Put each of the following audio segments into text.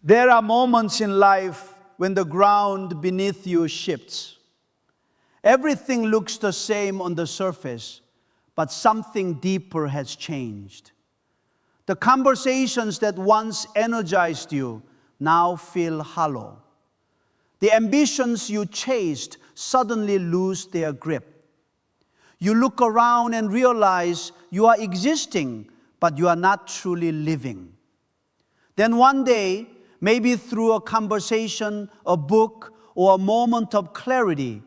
There are moments in life when the ground beneath you shifts. Everything looks the same on the surface, but something deeper has changed. The conversations that once energized you now feel hollow. The ambitions you chased suddenly lose their grip. You look around and realize you are existing, but you are not truly living. Then one day, maybe through a conversation, a book, or a moment of clarity,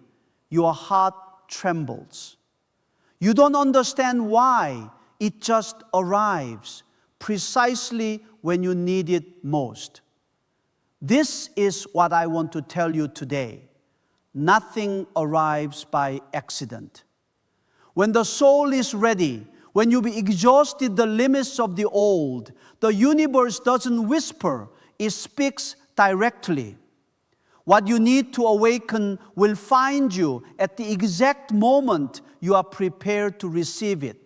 your heart trembles. You don't understand why. It just arrives precisely when you need it most. This is what I want to tell you today. Nothing arrives by accident. When the soul is ready, when you've exhausted the limits of the old, the universe doesn't whisper, it speaks directly. What you need to awaken will find you at the exact moment you are prepared to receive it.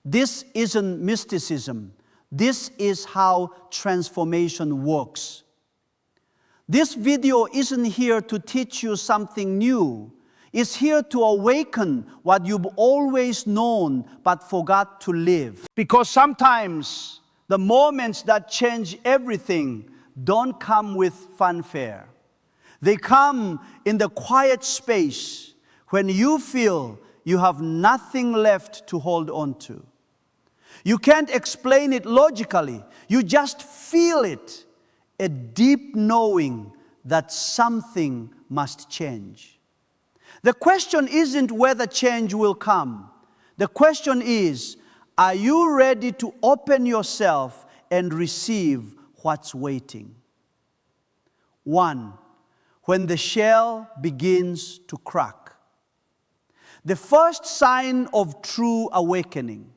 This isn't mysticism. This is how transformation works. This video isn't here to teach you something new. It's here to awaken what you've always known but forgot to live. Because sometimes the moments that change everything don't come with fanfare. They come in the quiet space when you feel you have nothing left to hold on to. You can't explain it logically. You just feel it, a deep knowing that something must change. The question isn't whether change will come. The question is, are you ready to open yourself and receive what's waiting? 1. When the shell begins to crack. The first sign of true awakening.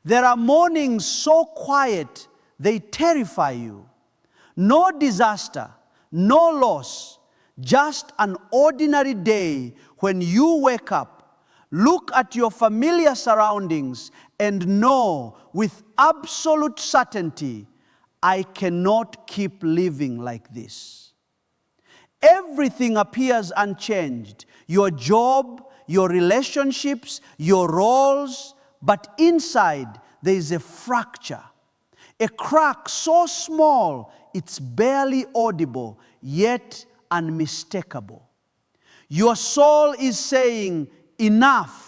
There are mornings so quiet they terrify you. No disaster, no loss, just an ordinary day when you wake up, look at your familiar surroundings, and know with absolute certainty, I cannot keep living like this. Everything appears unchanged. Your job, your relationships, your roles, but inside there is a fracture. A crack so small it's barely audible, yet unmistakable. Your soul is saying, enough.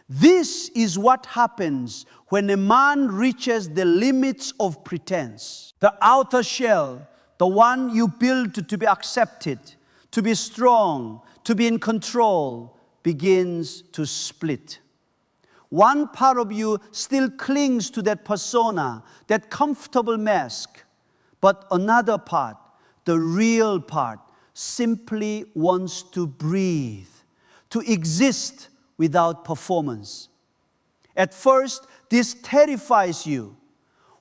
This is what happens when a man reaches the limits of pretense. The outer shell, the one you build to be accepted, to be strong, to be in control, begins to split. One part of you still clings to that persona, that comfortable mask. But another part, the real part, simply wants to breathe, to exist without performance. At first, this terrifies you.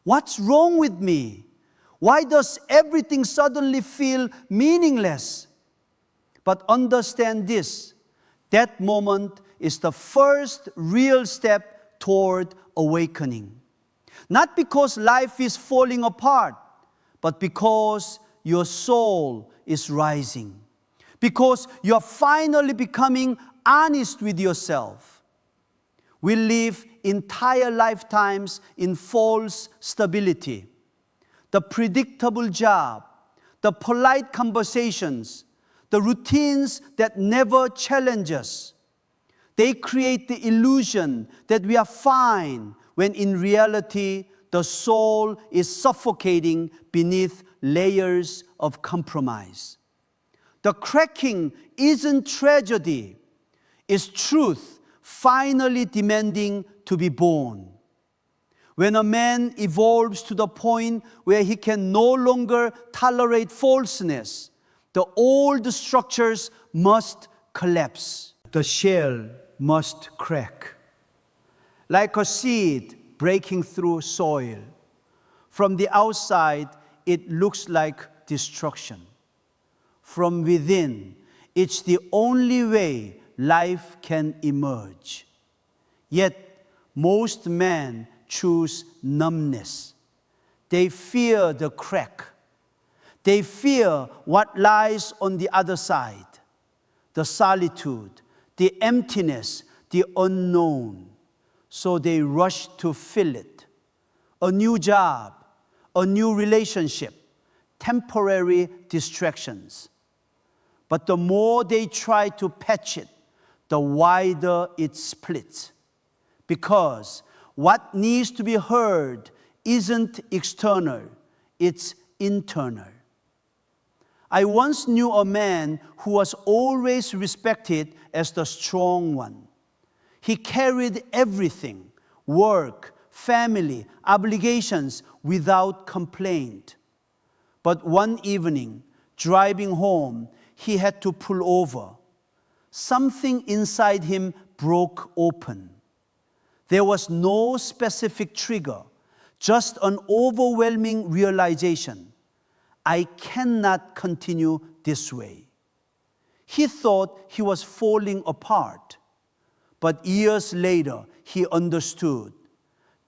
What's wrong with me? Why does everything suddenly feel meaningless? But understand this, that moment is the first real step toward awakening. Not because life is falling apart, but because your soul is rising. Because you are finally becoming honest with yourself. We live entire lifetimes in false stability. The predictable job, the polite conversations, the routines that never challenge us. They create the illusion that we are fine, when in reality, the soul is suffocating beneath layers of compromise. The cracking isn't tragedy, it's truth finally demanding to be born. When a man evolves to the point where he can no longer tolerate falseness, the old structures must collapse. The shell must crack. Like a seed breaking through soil. From the outside, it looks like destruction. From within, it's the only way life can emerge. Yet, most men choose numbness. They fear the crack. They fear what lies on the other side, the solitude, the emptiness, the unknown. So they rush to fill it. A new job, a new relationship, temporary distractions. But the more they try to patch it, the wider it splits. Because what needs to be heard isn't external, it's internal. I once knew a man who was always respected as the strong one. He carried everything, work, family, obligations, without complaint. But one evening, driving home, he had to pull over. Something inside him broke open. There was no specific trigger, just an overwhelming realization. I cannot continue this way. He thought he was falling apart. But years later, he understood.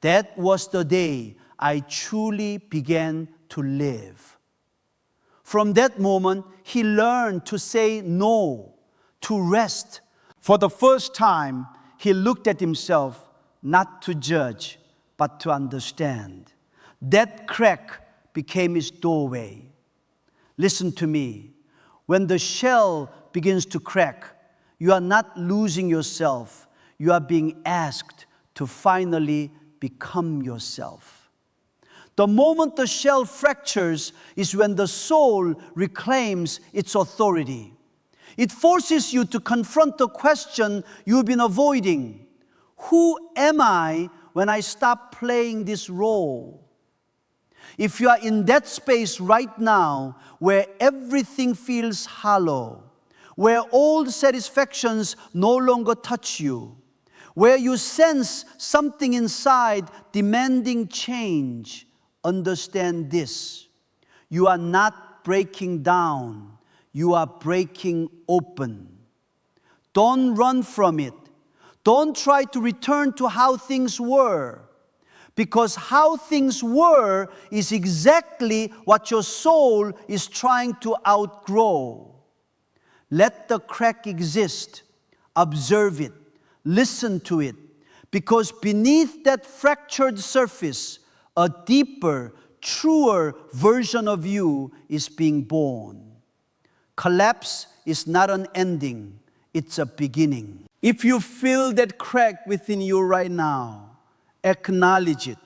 That was the day I truly began to live. From that moment, he learned to say no, to rest. For the first time, he looked at himself not to judge, but to understand. That crack became his doorway. Listen to me. When the shell begins to crack, you are not losing yourself. You are being asked to finally become yourself. The moment the shell fractures is when the soul reclaims its authority. It forces you to confront the question you've been avoiding. Who am I when I stop playing this role? If you are in that space right now where everything feels hollow, where old satisfactions no longer touch you, where you sense something inside demanding change, understand this. You are not breaking down. You are breaking open. Don't run from it. Don't try to return to how things were. Because how things were is exactly what your soul is trying to outgrow. Let the crack exist. Observe it. Listen to it. Because beneath that fractured surface, a deeper, truer version of you is being born. Collapse is not an ending, it's a beginning. If you feel that crack within you right now, acknowledge it.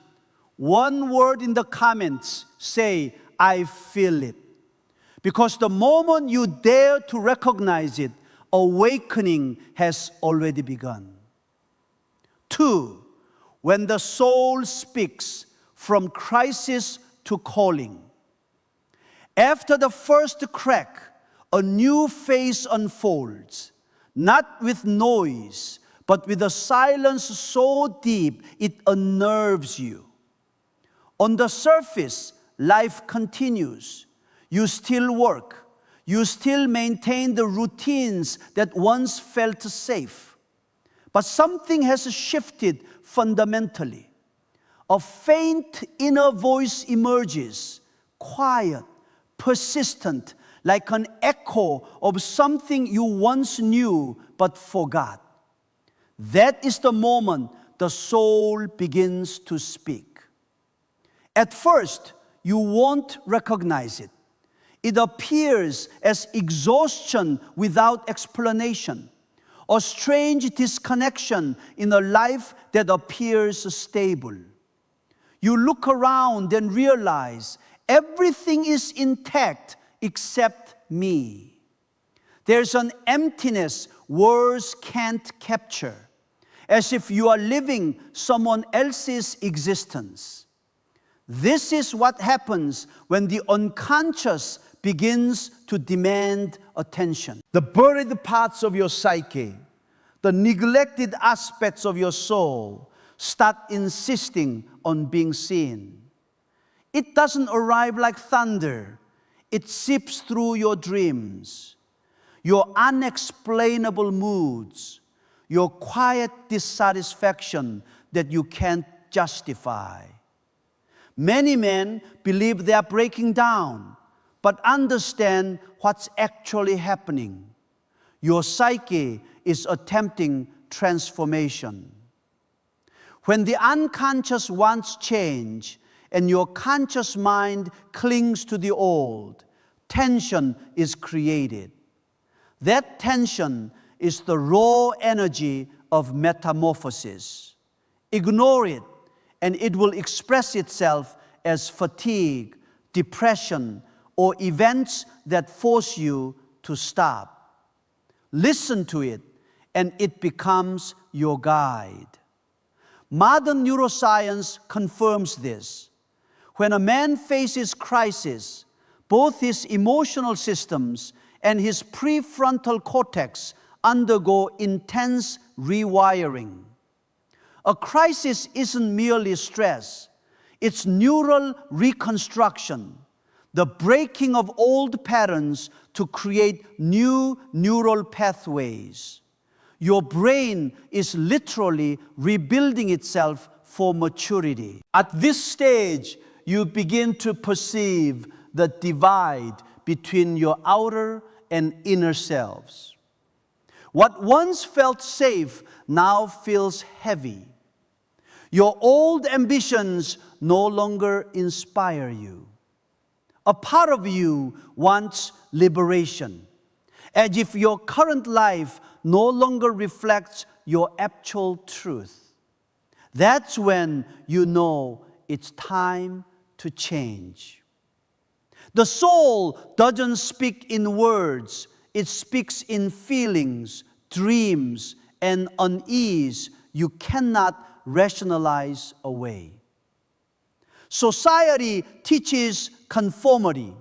One word in the comments, say, I feel it. Because the moment you dare to recognize it, awakening has already begun. 2, when the soul speaks from crisis to calling. After the first crack, a new phase unfolds, not with noise, but with a silence so deep it unnerves you. On the surface, life continues. You still work. You still maintain the routines that once felt safe. But something has shifted fundamentally. A faint inner voice emerges, quiet, persistent, like an echo of something you once knew but forgot. That is the moment the soul begins to speak. At first, you won't recognize it. It appears as exhaustion without explanation, a strange disconnection in a life that appears stable. You look around and realize everything is intact except me. There's an emptiness words can't capture, as if you are living someone else's existence. This is what happens when the unconscious begins to demand attention. The buried parts of your psyche, the neglected aspects of your soul, start insisting on being seen. It doesn't arrive like thunder. It seeps through your dreams, your unexplainable moods, your quiet dissatisfaction that you can't justify. Many men believe they are breaking down, but understand what's actually happening. Your psyche is attempting transformation. When the unconscious wants change and your conscious mind clings to the old, tension is created. That tension is the raw energy of metamorphosis. Ignore it, and it will express itself as fatigue, depression, or events that force you to stop. Listen to it, and it becomes your guide. Modern neuroscience confirms this. When a man faces crisis, both his emotional systems and his prefrontal cortex undergo intense rewiring. A crisis isn't merely stress, it's neural reconstruction, the breaking of old patterns to create new neural pathways. Your brain is literally rebuilding itself for maturity. At this stage, you begin to perceive the divide between your outer and inner selves. What once felt safe now feels heavy. Your old ambitions no longer inspire you. A part of you wants liberation, as if your current life no longer reflects your actual truth. That's when you know it's time to change. The soul doesn't speak in words, it speaks in feelings, dreams, and unease you cannot rationalize away. Society teaches conformity.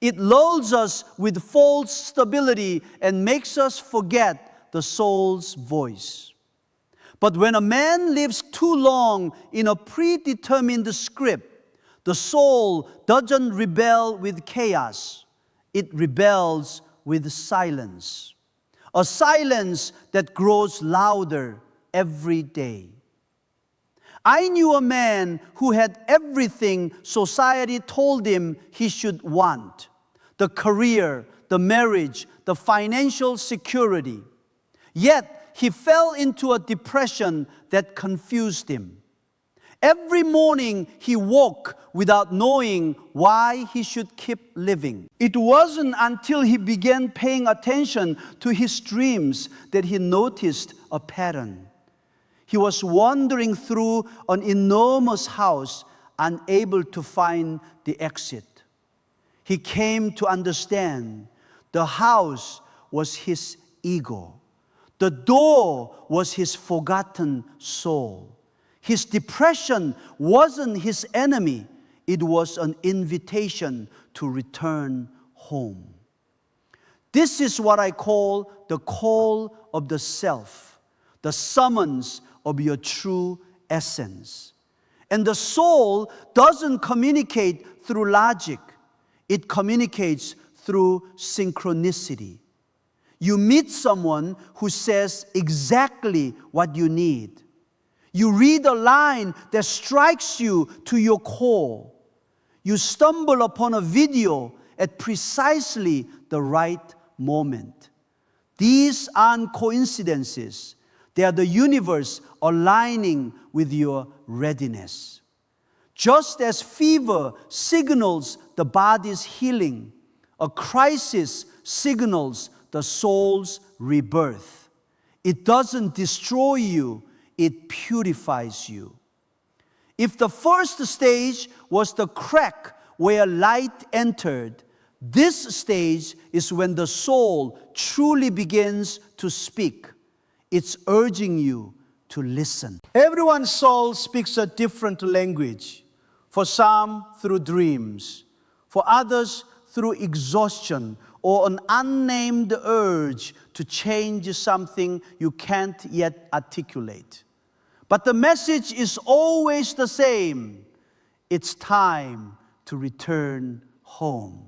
It lulls us with false stability and makes us forget the soul's voice. But when a man lives too long in a predetermined script, the soul doesn't rebel with chaos. It rebels with silence. A silence that grows louder every day. I knew a man who had everything society told him he should want: the career, the marriage, the financial security. Yet he fell into a depression that confused him. Every morning he woke without knowing why he should keep living. It wasn't until he began paying attention to his dreams that he noticed a pattern. He was wandering through an enormous house, unable to find the exit. He came to understand the house was his ego. The door was his forgotten soul. His depression wasn't his enemy. It was an invitation to return home. This is what I call the call of the self, the summons of your true essence. And the soul doesn't communicate through logic. It communicates through synchronicity. You meet someone who says exactly what you need. You read a line that strikes you to your core. You stumble upon a video at precisely the right moment. These aren't coincidences. They are the universe aligning with your readiness. Just as fever signals the body's healing, a crisis signals the soul's rebirth. It doesn't destroy you, it purifies you. If the first stage was the crack where light entered, this stage is when the soul truly begins to speak. It's urging you to listen. Everyone's soul speaks a different language. For some, through dreams. For others, through exhaustion or an unnamed urge to change something you can't yet articulate. But the message is always the same. It's time to return home.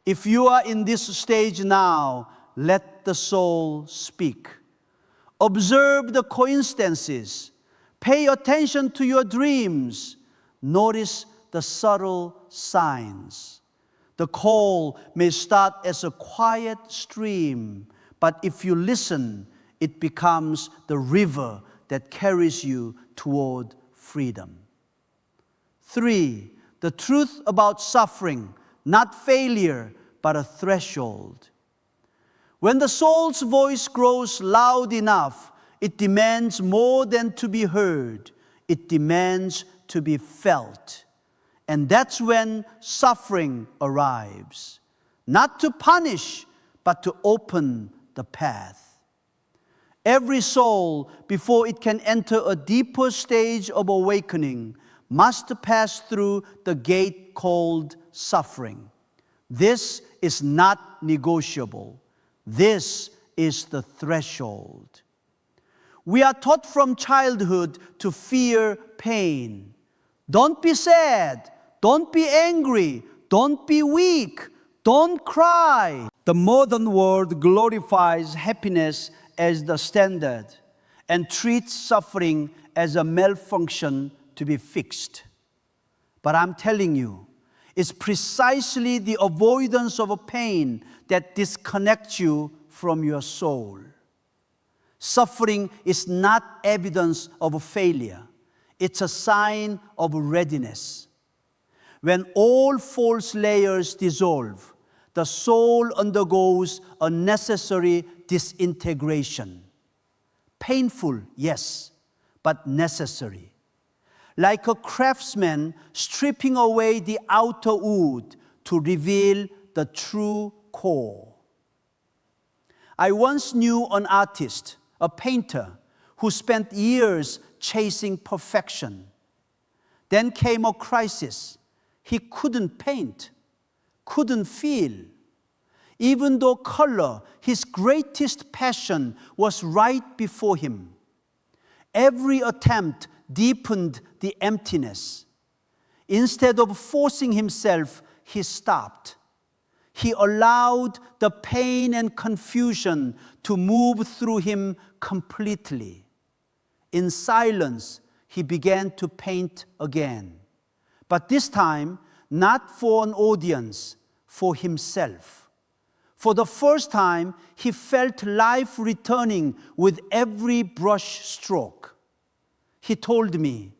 If you are in this stage now, let the soul speak. Observe the coincidences. Pay attention to your dreams. Notice the subtle signs. The call may start as a quiet stream, but if you listen, it becomes the river that carries you toward freedom. 3, the truth about suffering, not failure, but a threshold. When the soul's voice grows loud enough, it demands more than to be heard. It demands to be felt. And that's when suffering arrives. Not to punish, but to open the path. Every soul, before it can enter a deeper stage of awakening, must pass through the gate called suffering. This is not negotiable. This is the threshold. We are taught from childhood to fear pain. Don't be sad. Don't be angry. Don't be weak. Don't cry. The modern world glorifies happiness as the standard and treats suffering as a malfunction to be fixed. But I'm telling you, it's precisely the avoidance of a pain that disconnects you from your soul. Suffering is not evidence of a failure. It's a sign of readiness. When all false layers dissolve, the soul undergoes a necessary disintegration. Painful, yes, but necessary. Like a craftsman stripping away the outer wood to reveal the true core. I once knew an artist, a painter, who spent years chasing perfection. Then came a crisis. He couldn't paint, couldn't feel. Even though color, his greatest passion, was right before him. Every attempt deepened the emptiness. Instead of forcing himself, he stopped. He allowed the pain and confusion to move through him completely. In silence, he began to paint again. But this time, not for an audience, for himself. For the first time, he felt life returning with every brush stroke. He told me,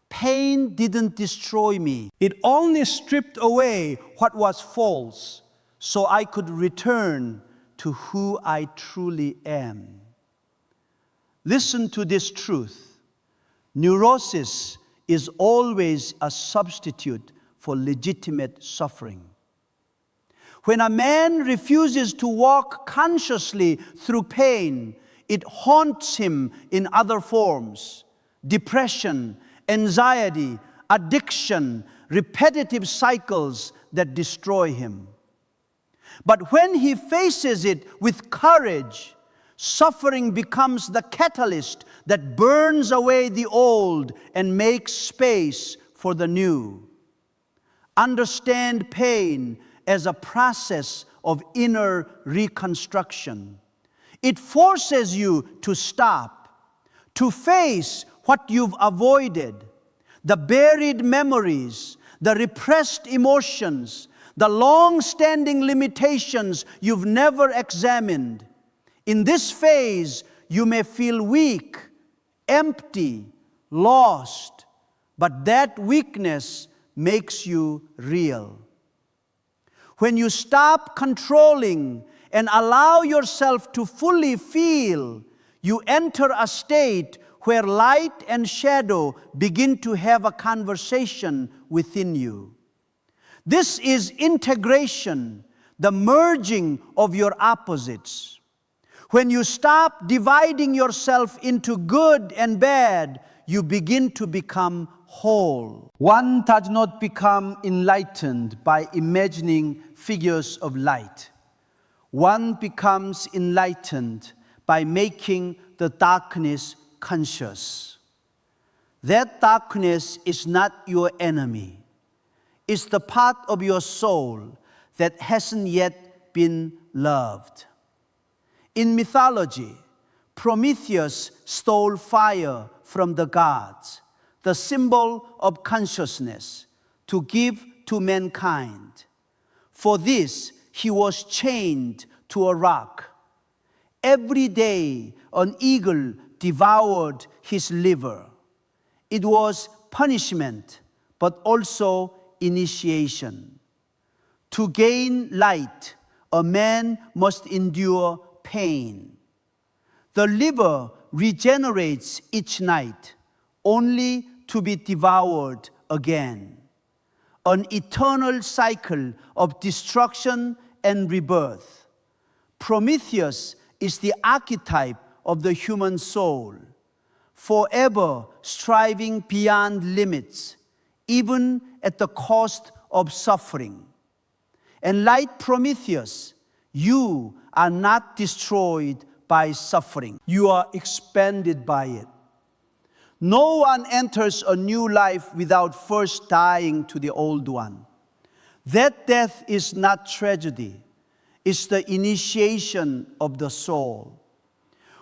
pain didn't destroy me. It only stripped away what was false, so I could return to who I truly am. Listen to this truth. Neurosis is always a substitute for legitimate suffering. When a man refuses to walk consciously through pain, it haunts him in other forms. Depression, anxiety, addiction, repetitive cycles that destroy him. But when he faces it with courage, suffering becomes the catalyst that burns away the old and makes space for the new. Understand pain as a process of inner reconstruction. It forces you to stop, to face what you've avoided, the buried memories, the repressed emotions, the long-standing limitations you've never examined. In this phase, you may feel weak, empty, lost, but that weakness makes you real. When you stop controlling and allow yourself to fully feel, you enter a state where light and shadow begin to have a conversation within you. This is integration, the merging of your opposites. When you stop dividing yourself into good and bad, you begin to become whole. One does not become enlightened by imagining figures of light. One becomes enlightened by making the darkness conscious. That darkness is not your enemy. It's the part of your soul that hasn't yet been loved. In mythology, Prometheus stole fire from the gods. the symbol of consciousness, to give to mankind. For this, he was chained to a rock. Every day, an eagle devoured his liver. It was punishment, but also initiation. To gain light, a man must endure pain. The liver regenerates each night, only to be devoured again. An eternal cycle of destruction and rebirth. Prometheus is the archetype of the human soul, forever striving beyond limits, even at the cost of suffering. And like Prometheus, you are not destroyed by suffering. You are expanded by it. No one enters a new life without first dying to the old one. That death is not tragedy. It's the initiation of the soul.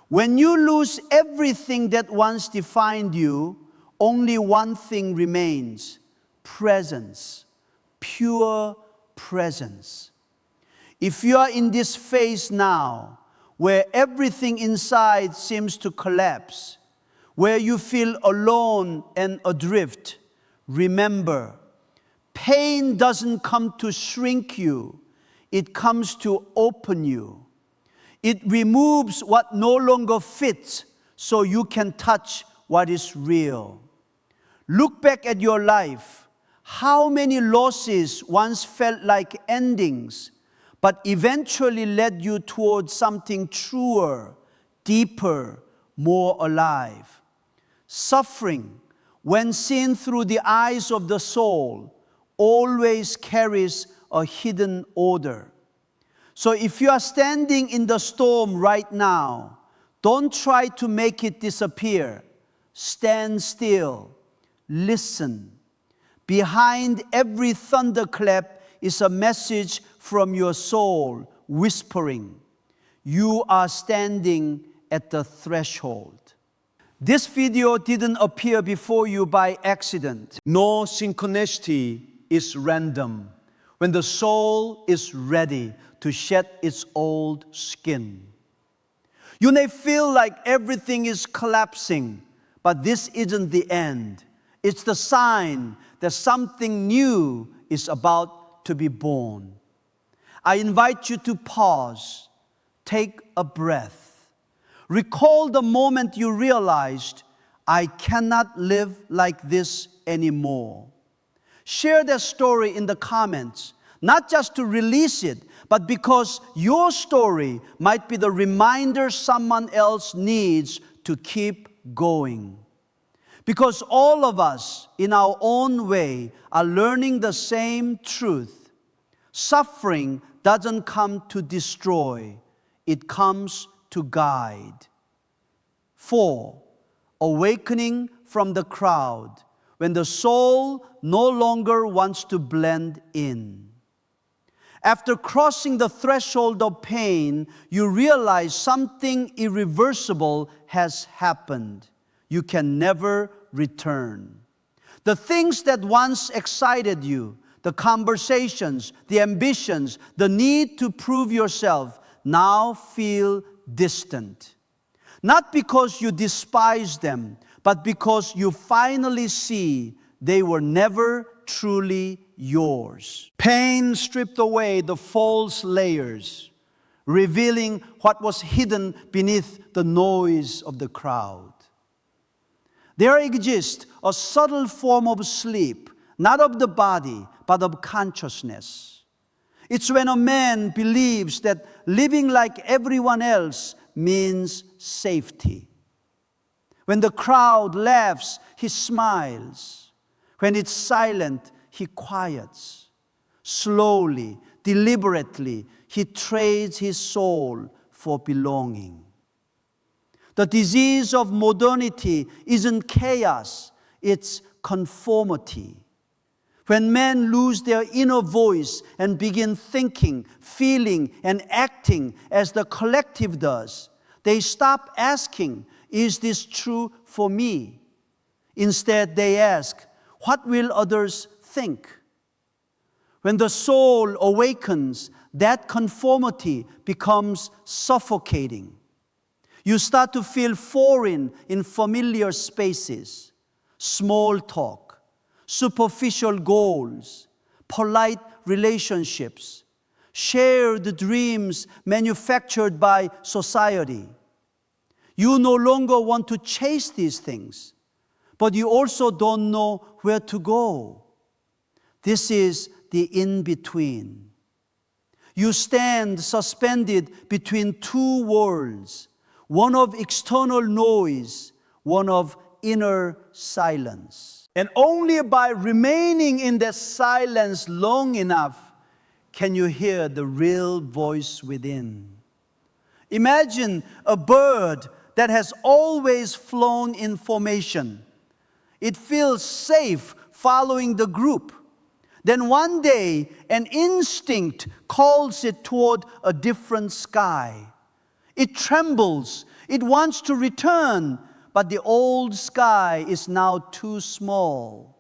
When you lose everything that once defined you, only one thing remains: presence, pure presence. If you are in this phase now, where everything inside seems to collapse, where you feel alone and adrift, remember, pain doesn't come to shrink you, it comes to open you. It removes what no longer fits so you can touch what is real. Look back at your life. How many losses once felt like endings, but eventually led you towards something truer, deeper, more alive? Suffering, when seen through the eyes of the soul, always carries a hidden order. So if you are standing in the storm right now, don't try to make it disappear. Stand still. Listen. Behind every thunderclap is a message from your soul whispering, you are standing at the threshold. This video didn't appear before you by accident. No synchronicity is random. When the soul is ready to shed its old skin. You may feel like everything is collapsing, but this isn't the end. It's the sign that something new is about to be born. I invite you to pause, take a breath. Recall the moment you realized, I cannot live like this anymore. Share that story in the comments, not just to release it, but because your story might be the reminder someone else needs to keep going. Because all of us, in our own way, are learning the same truth. Suffering doesn't come to destroy, it comes to guide. 4. Awakening from the crowd, when the soul no longer wants to blend in. After crossing the threshold of pain, you realize something irreversible has happened. You can never return. The things that once excited you, the conversations, the ambitions, the need to prove yourself, now feel distant. Not because you despise them, but because you finally see they were never truly yours. Pain stripped away the false layers, revealing what was hidden beneath the noise of the crowd. There exists a subtle form of sleep, not of the body, but of consciousness. It's when a man believes that living like everyone else means safety. When the crowd laughs, he smiles. When it's silent, he quiets. Slowly, deliberately, he trades his soul for belonging. The disease of modernity isn't chaos, it's conformity. When men lose their inner voice and begin thinking, feeling, and acting as the collective does, they stop asking, is this true for me? Instead, they ask, what will others think? When the soul awakens, that conformity becomes suffocating. You start to feel foreign in familiar spaces, small talk, superficial goals, polite relationships, shared dreams manufactured by society. You no longer want to chase these things, but you also don't know where to go. This is the in-between. You stand suspended between two worlds, one of external noise, one of inner silence. And only by remaining in that silence long enough can you hear the real voice within. Imagine a bird that has always flown in formation. It feels safe following the group. Then one day, an instinct calls it toward a different sky. It trembles. It wants to return, but the old sky is now too small.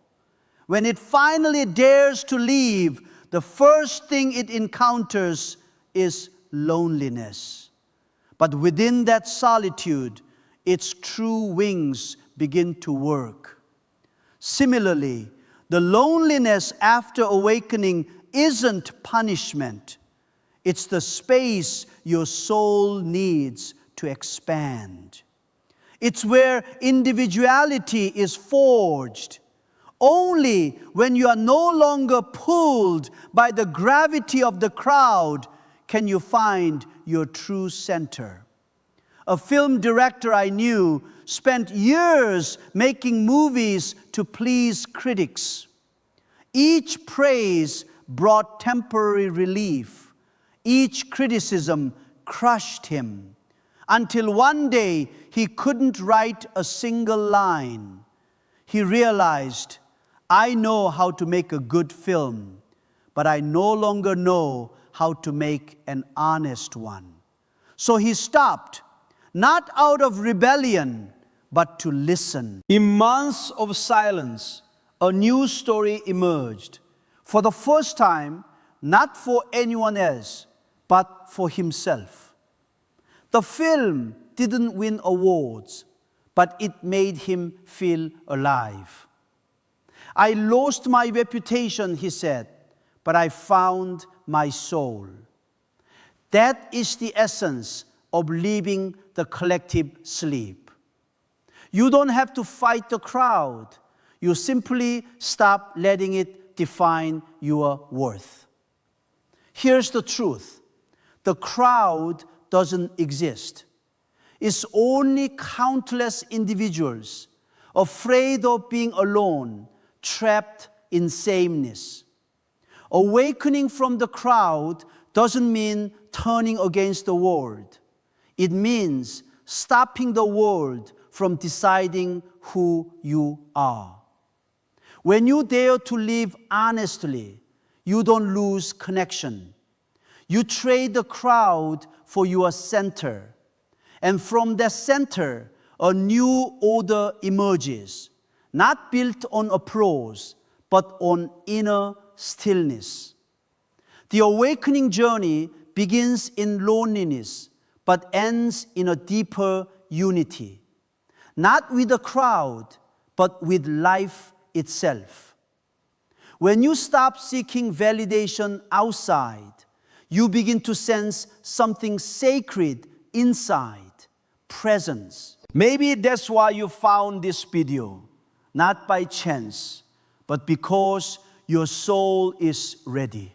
When it finally dares to leave, the first thing it encounters is loneliness. But within that solitude, its true wings begin to work. Similarly, the loneliness after awakening isn't punishment. It's the space your soul needs to expand. It's where individuality is forged. Only when you are no longer pulled by the gravity of the crowd can you find your true center. A film director I knew spent years making movies to please critics. Each praise brought temporary relief. Each criticism crushed him, until one day he couldn't write a single line. He realized, I know how to make a good film, but I no longer know how to make an honest one. So he stopped, not out of rebellion, but to listen. In months of silence, a new story emerged. For the first time, not for anyone else, but for himself. The film didn't win awards, but it made him feel alive. I lost my reputation, he said, but I found my soul. That is the essence of leaving the collective sleep. You don't have to fight the crowd. You simply stop letting it define your worth. Here's the truth. The crowd doesn't exist. It's only countless individuals afraid of being alone, trapped in sameness. Awakening from the crowd doesn't mean turning against the world. It means stopping the world from deciding who you are. When you dare to live honestly, you don't lose connection. You trade the crowd for your center. And from that center, a new order emerges, not built on applause, but on inner stillness. The awakening journey begins in loneliness, but ends in a deeper unity. Not with the crowd, but with life itself. When you stop seeking validation outside, you begin to sense something sacred inside, presence. Maybe that's why you found this video, not by chance, but because your soul is ready.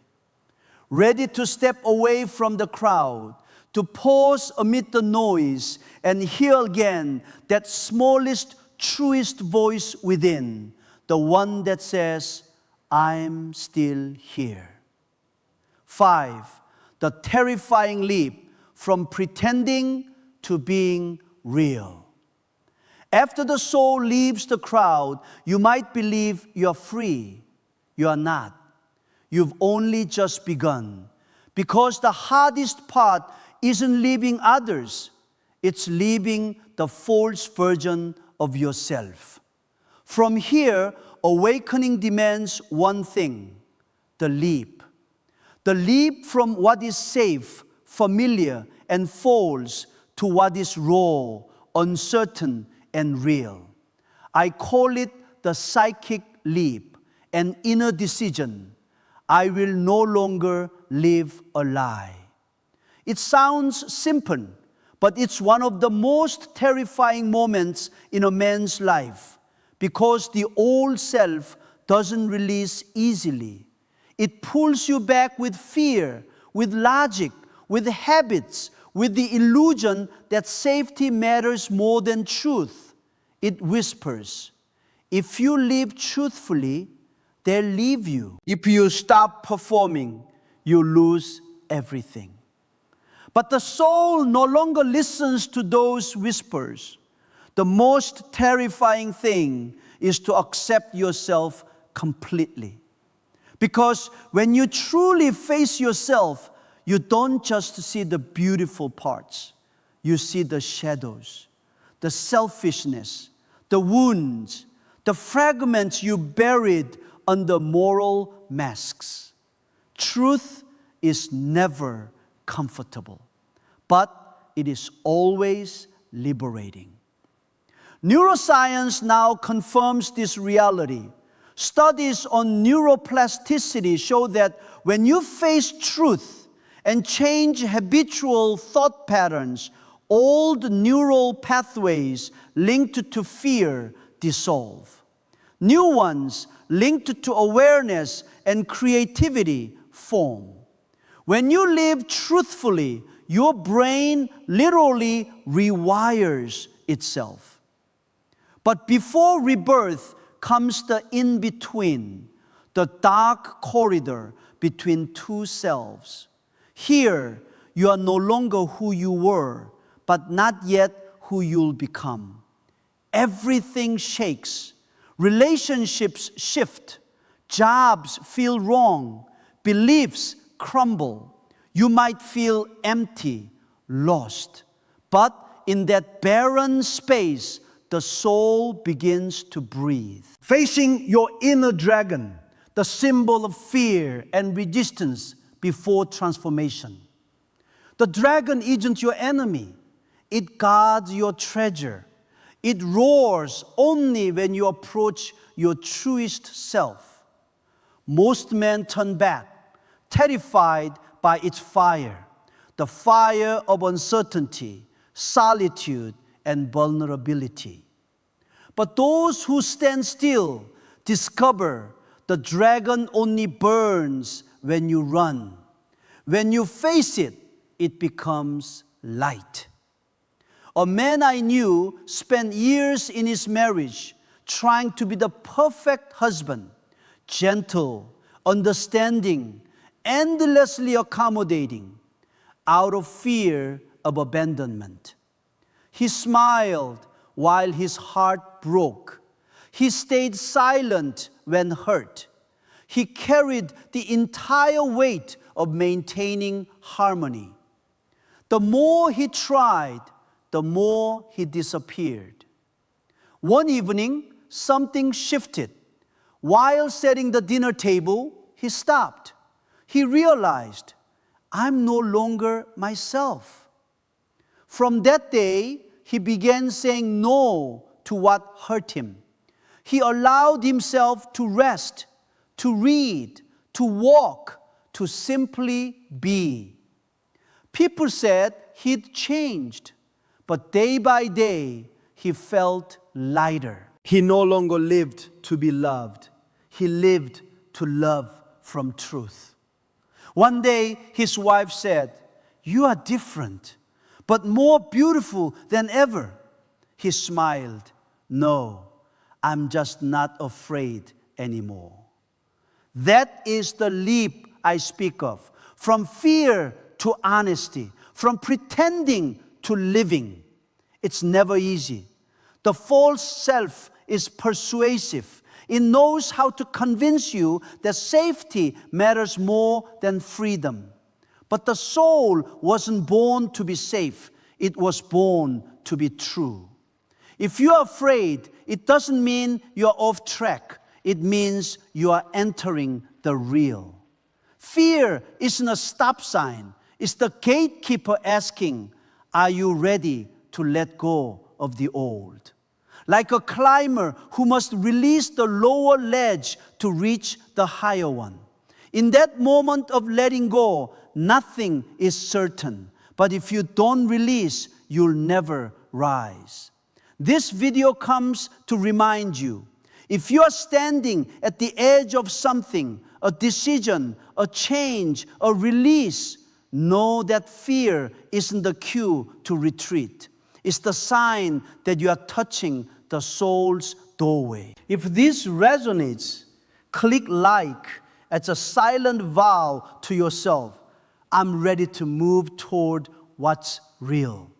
Ready to step away from the crowd, to pause amid the noise and hear again that smallest, truest voice within, the one that says, I'm still here. 5, the terrifying leap from pretending to being real. After the soul leaves the crowd, you might believe you're free. You are not. You've only just begun. Because the hardest part isn't leaving others. It's leaving the false version of yourself. From here, awakening demands one thing: the leap. The leap from what is safe, familiar, and false to what is raw, uncertain, and real. I call it the psychic leap, an inner decision. I will no longer live a lie. It sounds simple, but it's one of the most terrifying moments in a man's life because the old self doesn't release easily. It pulls you back with fear, with logic, with habits, with the illusion that safety matters more than truth. It whispers, if you live truthfully, they'll leave you. If you stop performing, you lose everything. But the soul no longer listens to those whispers. The most terrifying thing is to accept yourself completely. Because when you truly face yourself, you don't just see the beautiful parts. You see the shadows, the selfishness, the wounds, the fragments you buried under moral masks. Truth is never comfortable, but it is always liberating. Neuroscience now confirms this reality. Studies on neuroplasticity show that when you face truth and change habitual thought patterns, old neural pathways linked to fear dissolve. New ones linked to awareness and creativity form. When you live truthfully, your brain literally rewires itself. But before rebirth comes the in-between, the dark corridor between two selves. Here, you are no longer who you were, but not yet who you'll become. Everything shakes. Relationships shift. Jobs feel wrong. Beliefs crumble. You might feel empty, lost. But in that barren space, the soul begins to breathe. Facing your inner dragon, the symbol of fear and resistance before transformation. The dragon isn't your enemy. It guards your treasure. It roars only when you approach your truest self. Most men turn back, terrified by its fire, the fire of uncertainty, solitude, and vulnerability. But those who stand still discover the dragon only burns when you run. When you face it, it becomes light. A man I knew spent years in his marriage trying to be the perfect husband, gentle, understanding, endlessly accommodating, out of fear of abandonment. He smiled while his heart broke. He stayed silent when hurt. He carried the entire weight of maintaining harmony. The more he tried, the more he disappeared. One evening, something shifted. While setting the dinner table, he stopped. He realized, I'm no longer myself. From that day, he began saying no to what hurt him. He allowed himself to rest, to read, to walk, to simply be. People said he'd changed, but day by day, he felt lighter. He no longer lived to be loved. He lived to love from truth. One day, his wife said, "You are different, but more beautiful than ever." He smiled. "No, I'm just not afraid anymore." That is the leap I speak of. From fear to honesty, from pretending to living. It's never easy. The false self is persuasive. It knows how to convince you that safety matters more than freedom. But the soul wasn't born to be safe. It was born to be true. If you are afraid, it doesn't mean you are off track. It means you are entering the real. Fear isn't a stop sign. It's the gatekeeper asking, are you ready to let go of the old? Like a climber who must release the lower ledge to reach the higher one. In that moment of letting go, nothing is certain. But if you don't release, you'll never rise. This video comes to remind you, if you are standing at the edge of something, a decision, a change, a release, know that fear isn't the cue to retreat. It's the sign that you are touching the soul's doorway. If this resonates, click like as a silent vow to yourself. I'm ready to move toward what's real.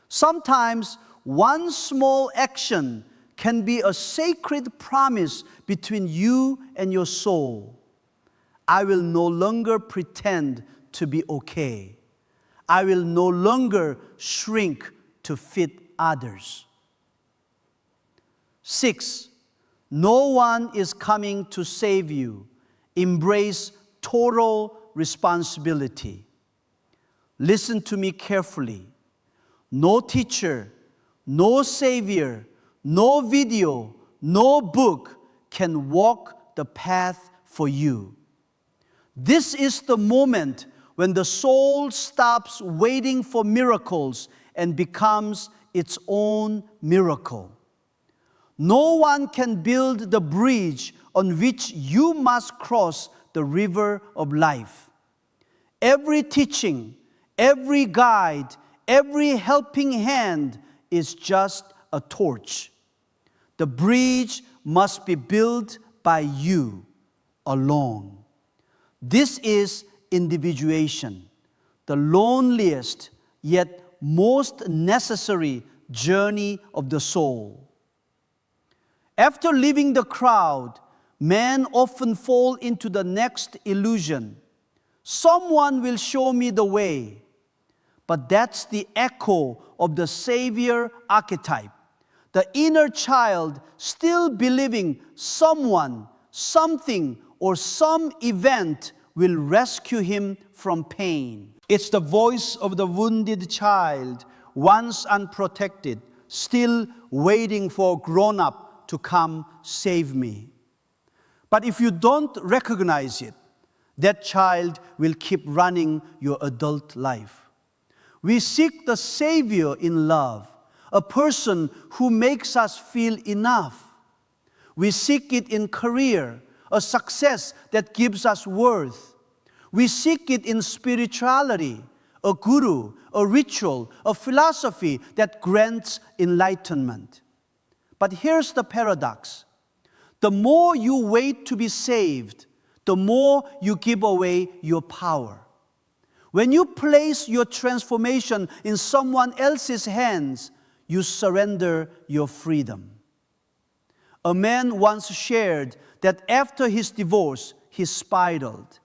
Sometimes one small action can be a sacred promise between you and your soul. I will no longer pretend to be okay. I will no longer shrink to fit others. 6, no one is coming to save you. Embrace total responsibility. Listen to me carefully. No teacher, no savior, no video, no book can walk the path for you. This is the moment when the soul stops waiting for miracles and becomes its own miracle. No one can build the bridge on which you must cross the river of life. Every teaching, every guide, every helping hand is just a torch. The bridge must be built by you alone. This is individuation, the loneliest yet most necessary journey of the soul. After leaving the crowd, men often fall into the next illusion. Someone will show me the way. But that's the echo of the Savior archetype. The inner child still believing someone, something, or some event will rescue him from pain. It's the voice of the wounded child, once unprotected, still waiting for a grown-up to come save me. But if you don't recognize it, that child will keep running your adult life. We seek the Savior in love, a person who makes us feel enough. We seek it in career, a success that gives us worth. We seek it in spirituality, a guru, a ritual, a philosophy that grants enlightenment. But here's the paradox. The more you wait to be saved, the more you give away your power. When you place your transformation in someone else's hands, you surrender your freedom. A man once shared that after his divorce, he spiraled.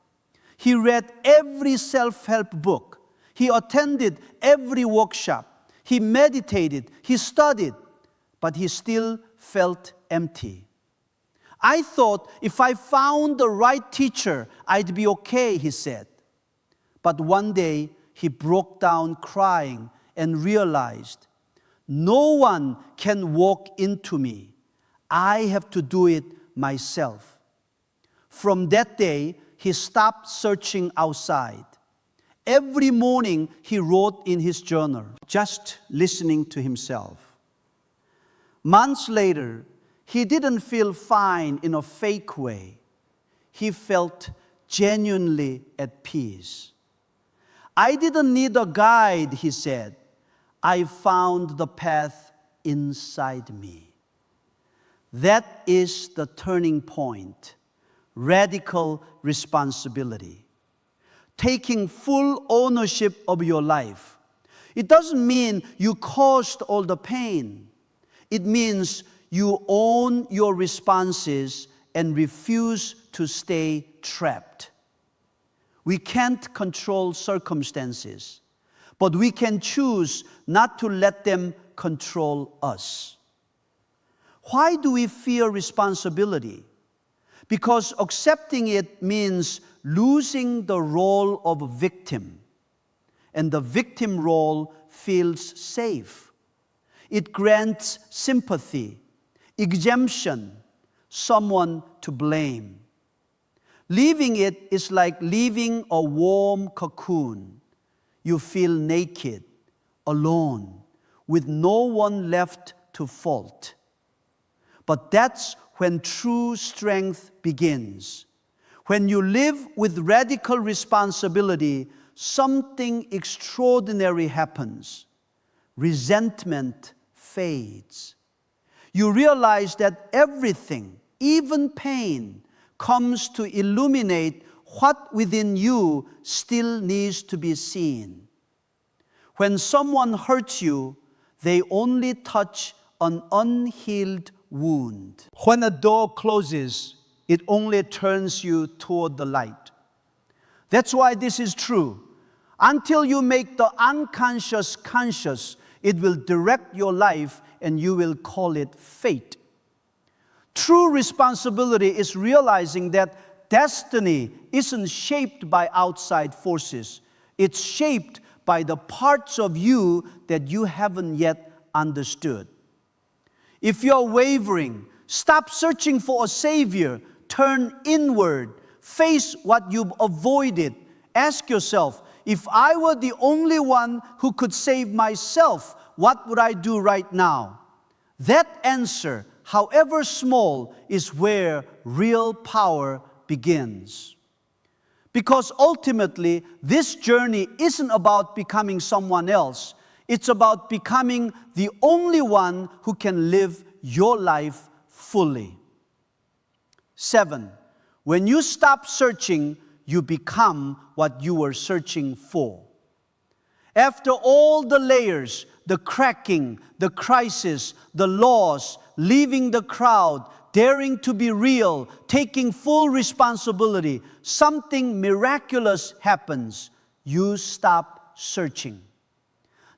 He read every self-help book. He attended every workshop. He meditated. He studied. But he still felt empty. I thought if I found the right teacher, I'd be okay, he said. But one day, he broke down crying and realized, no one can walk into me. I have to do it myself. From that day, he stopped searching outside. Every morning, he wrote in his journal, just listening to himself. Months later, he didn't feel fine in a fake way. He felt genuinely at peace. I didn't need a guide, he said. I found the path inside me. That is the turning point. Radical responsibility. Taking full ownership of your life. It doesn't mean you caused all the pain. It means you own your responses and refuse to stay trapped. We can't control circumstances, but we can choose not to let them control us. Why do we fear responsibility? Because accepting it means losing the role of a victim, and the victim role feels safe. It grants sympathy, exemption, someone to blame. Leaving it is like leaving a warm cocoon. You feel naked, alone, with no one left to fault. But that's when true strength begins. When you live with radical responsibility, something extraordinary happens. Resentment fades. You realize that everything, even pain, comes to illuminate what within you still needs to be seen. When someone hurts you, they only touch an unhealed wound. When a door closes, it only turns you toward the light. That's why this is true. Until you make the unconscious conscious, it will direct your life and you will call it fate. True responsibility is realizing that destiny isn't shaped by outside forces. It's shaped by the parts of you that you haven't yet understood. If you're wavering, stop searching for a savior. Turn inward. Face what you've avoided. Ask yourself, if I were the only one who could save myself, what would I do right now? That answer, however small, is where real power begins. Because ultimately, this journey isn't about becoming someone else. It's about becoming the only one who can live your life fully. 7, when you stop searching, you become what you were searching for. After all the layers, the cracking, the crisis, the loss, leaving the crowd, daring to be real, taking full responsibility, something miraculous happens. You stop searching.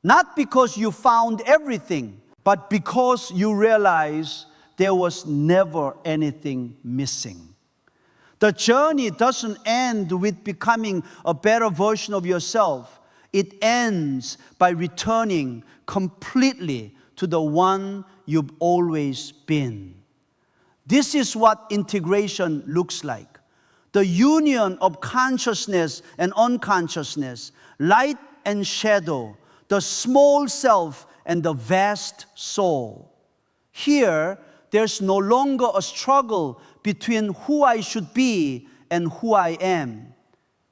Not because you found everything, but because you realize there was never anything missing. The journey doesn't end with becoming a better version of yourself. It ends by returning completely to the one you've always been. This is what integration looks like. The union of consciousness and unconsciousness, light and shadow, the small self and the vast soul. Here, there's no longer a struggle between who I should be and who I am.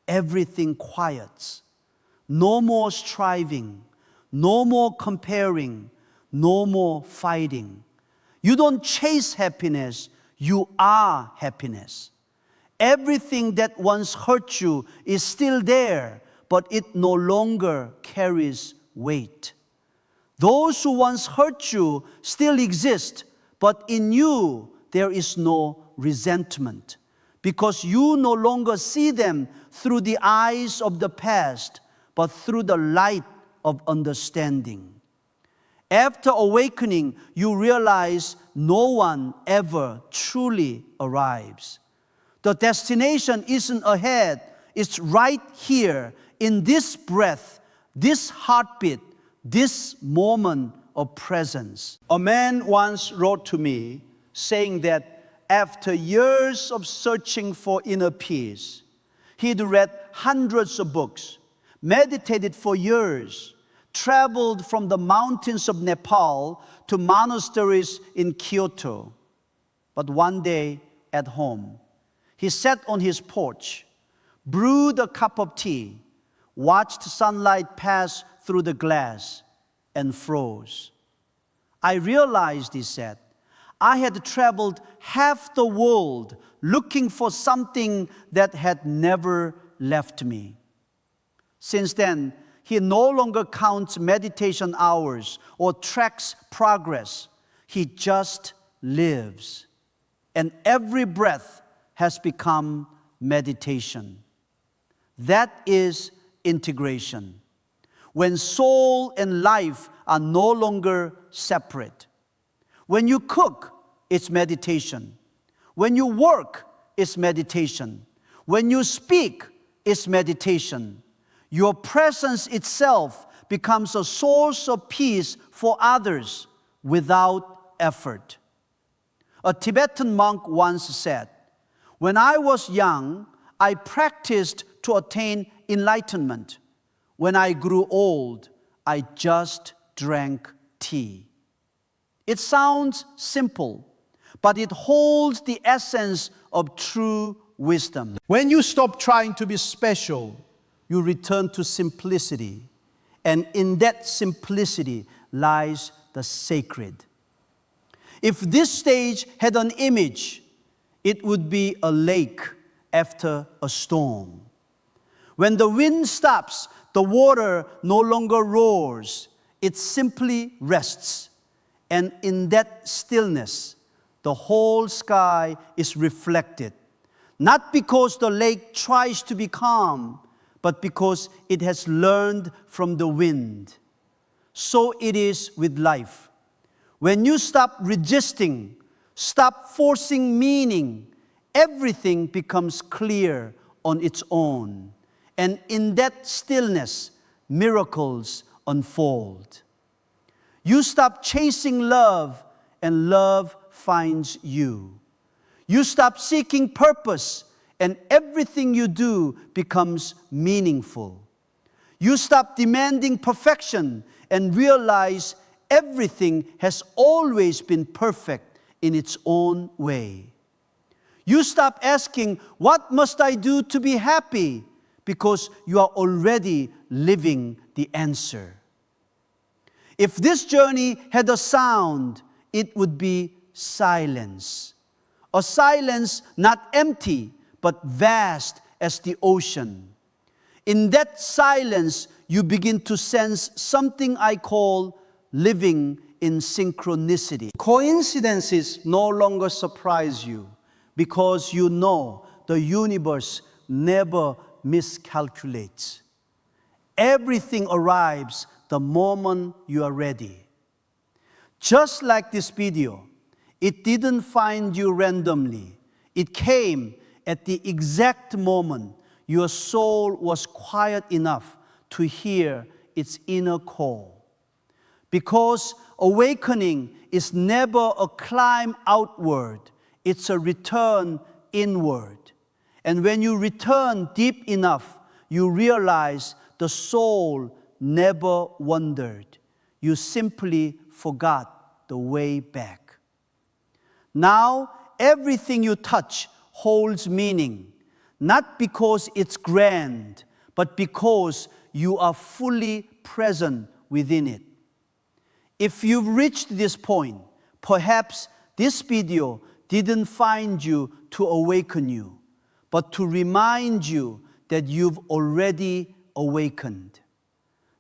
Everything quiets. No more striving, no more comparing, no more fighting. You don't chase happiness, you are happiness. Everything that once hurt you is still there, but it no longer carries weight. Those who once hurt you still exist, but in you there is no resentment, because you no longer see them through the eyes of the past, but through the light of understanding. After awakening, you realize no one ever truly arrives. The destination isn't ahead, it's right here in this breath, this heartbeat, this moment of presence. A man once wrote to me saying that after years of searching for inner peace, he'd read hundreds of books, meditated for years, traveled from the mountains of Nepal to monasteries in Kyoto. But one day at home, he sat on his porch, brewed a cup of tea, watched sunlight pass through the glass, and froze. I realized, he said, I had traveled half the world looking for something that had never left me. Since then, he no longer counts meditation hours or tracks progress. He just lives. And every breath has become meditation. That is integration. when soul and life are no longer separate. When you cook, it's meditation. When you work, it's meditation. When you speak, it's meditation. Your presence itself becomes a source of peace for others without effort. A Tibetan monk once said, "When I was young, I practiced to attain enlightenment. When I grew old, I just drank tea." It sounds simple, but it holds the essence of true wisdom. When you stop trying to be special, you return to simplicity. And in that simplicity lies the sacred. If this stage had an image, it would be a lake after a storm. When the wind stops, the water no longer roars. It simply rests. And in that stillness, the whole sky is reflected. Not because the lake tries to be calm, but because it has learned from the wind. So it is with life. When you stop resisting, stop forcing meaning, everything becomes clear on its own. And in that stillness, miracles unfold. You stop chasing love, and love finds you. You stop seeking purpose, and everything you do becomes meaningful. You stop demanding perfection and realize everything has always been perfect in its own way. You stop asking, "What must I do to be happy?" because you are already living the answer. If this journey had a sound, it would be silence. A silence not empty, but vast as the ocean. In that silence, you begin to sense something I call living in synchronicity. Coincidences no longer surprise you because you know the universe never miscalculates. Everything arrives the moment you are ready. Just like this video, it didn't find you randomly. It came at the exact moment your soul was quiet enough to hear its inner call. Because awakening is never a climb outward, it's a return inward. And when you return deep enough, you realize the soul never wandered. You simply forgot the way back. Now, everything you touch holds meaning, not because it's grand, but because you are fully present within it. If you've reached this point, perhaps this video didn't find you to awaken you, but to remind you that you've already awakened.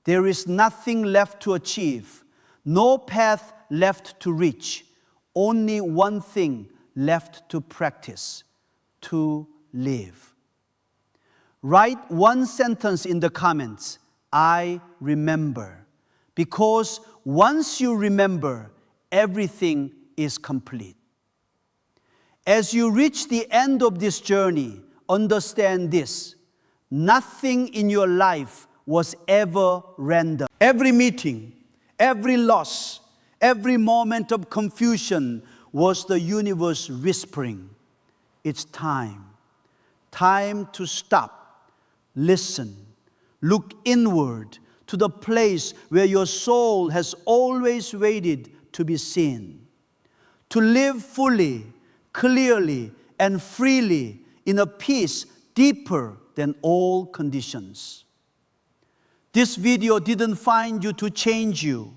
There is nothing left to achieve, no path left to reach, only one thing left to practice, to live. Write one sentence in the comments, "I remember," because once you remember, everything is complete. As you reach the end of this journey, understand this: nothing in your life was ever random. Every meeting, every loss, every moment of confusion was the universe whispering, "It's time. Time to stop, listen, look inward to the place where your soul has always waited to be seen. To live fully, clearly, and freely in a peace deeper than all conditions." This video didn't find you to change you.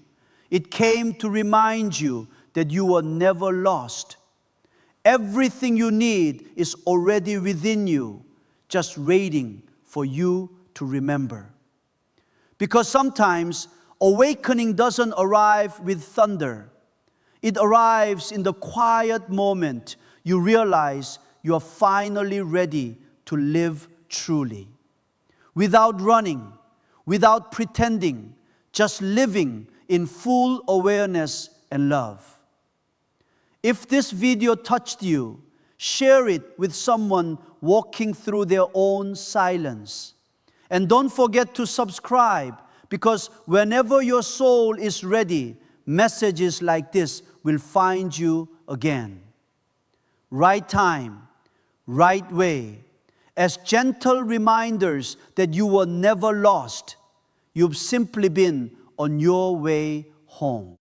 It came to remind you that you were never lost. Everything you need is already within you, just waiting for you to remember. Because sometimes awakening doesn't arrive with thunder. It arrives in the quiet moment you realize you are finally ready to live truly. Without running, without pretending, just living in full awareness and love. If this video touched you, share it with someone walking through their own silence. And don't forget to subscribe, because whenever your soul is ready, messages like this will find you again. Right time, right way. As gentle reminders that you were never lost. You've simply been on your way home.